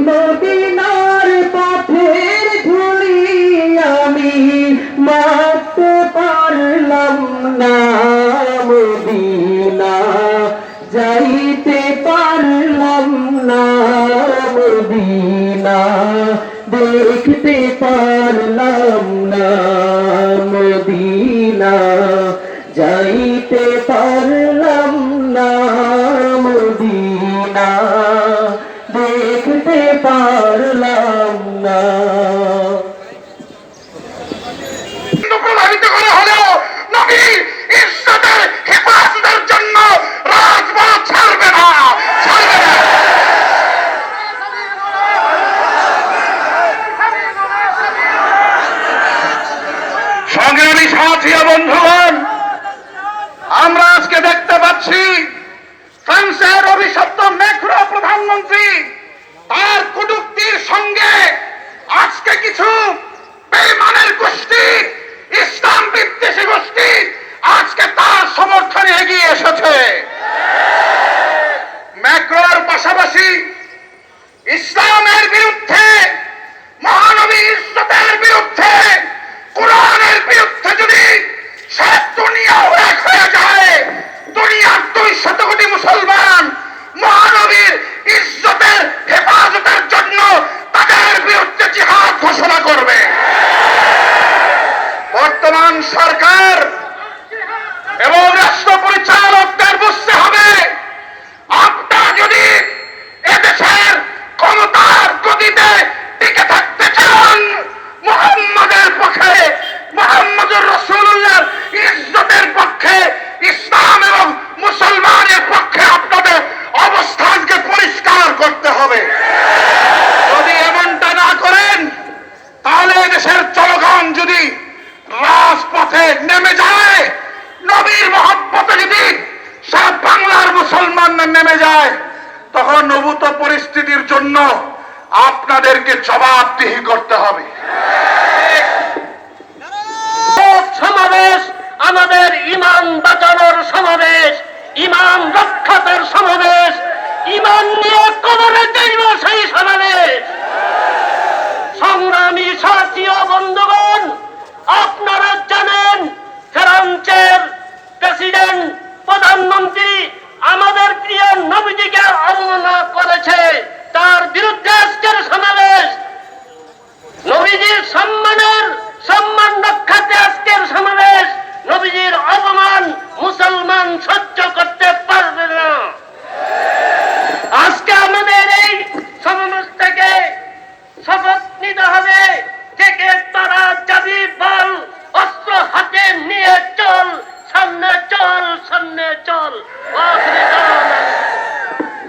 মদিনার পথের ধুলি আমি মাপতে পারলাম না, মদিনা যাইতে পারলাম না, মদিনা দেখতে পারলাম না, মদিনা যাইতে পারলাম না, মদিনা দেখতে পারলাম না। প্রভাবিত করা হলেও নবীর ইজ্জতের হেফাজতের জন্য রাজপথ ছাড়বে না, ছাড়বে না। সংগ্রামী সাথী ও বন্ধুগণ, আমরা আজকে দেখতে পাচ্ছি ফ্রান্সের অভিশপ্ত ম্যাক্রো প্রধানমন্ত্রী তার কটূক্তির সঙ্গে আজকে কিছু বেঈমানের গোষ্ঠী, ইসলাম বিদ্বেষী গোষ্ঠী আজকে তার সমর্থনে এগিয়ে এসেছে। ম্যাক্রোর পাশাপাশি ইসলামের বিরুদ্ধে, মহানবী ইজ্জতের বিরুদ্ধে, কোরআনের বিরুদ্ধে যদি সে দুনিয়াও এক হয়ে যায়, দুনিয়ার 200 কোটি মুসলমান মহানবীর ইজ্জতের হেফাজতের জন্য তাদের বিরুদ্ধে জিহাদ ঘোষণা করবে। বর্তমান সরকার এবং রাষ্ট্র পরিচালকদের বুঝতে হবে, আপনারা যদি এদেশের ক্ষমতার গতিতে টিকে থাকতে চান, মুহাম্মাদের পক্ষে, মুহাম্মদুর রাসূলুল্লাহর ইজ্জতের পক্ষে, ইসলাম এবং মুসলমানের পক্ষে আপনাদের অবস্থানকে পরিষ্কার করতে হবে। যদি এমনটা না করেন, তাহলে দেশের জনগণ যদি রাজপথে নেমে যায়, নবীর মহব্বতে যদি সব বাংলার মুসলমানরা নেমে যায়, তখন নবুত পরিস্থিতির জন্য আপনাদেরকে জবাবদিহি করতে হবে। সমাবেশ আমাদের ঈমান বাঁচানোর সমাবেশ, ঈমান রক্ষার সমাবেশ, ঈমান নিয়ে কবরে যাইব সেই সমাবেশ। সংগ্রামী সাথী ও বন্ধুগণ, আপনারা জানেন ফ্রান্সের প্রেসিডেন্ট, প্রধানমন্ত্রী আমাদের প্রিয় নবীজিকে অবমাননা করেছে, তার বিরুদ্ধে আজকের সমাবেশ। নবীজির সম্মান রক্ষাতে আজকের সমাবেশ। নবীজির অপমান মুসলমান সহ্য করতে পারবে না। আজকে আমাদের এই সমাবেশ থেকে শপথ নিতে হবে, থেকে তারা যাবি বল, অস্ত্র হাতে নিয়ে চল, সামনে চল, সামনে চল।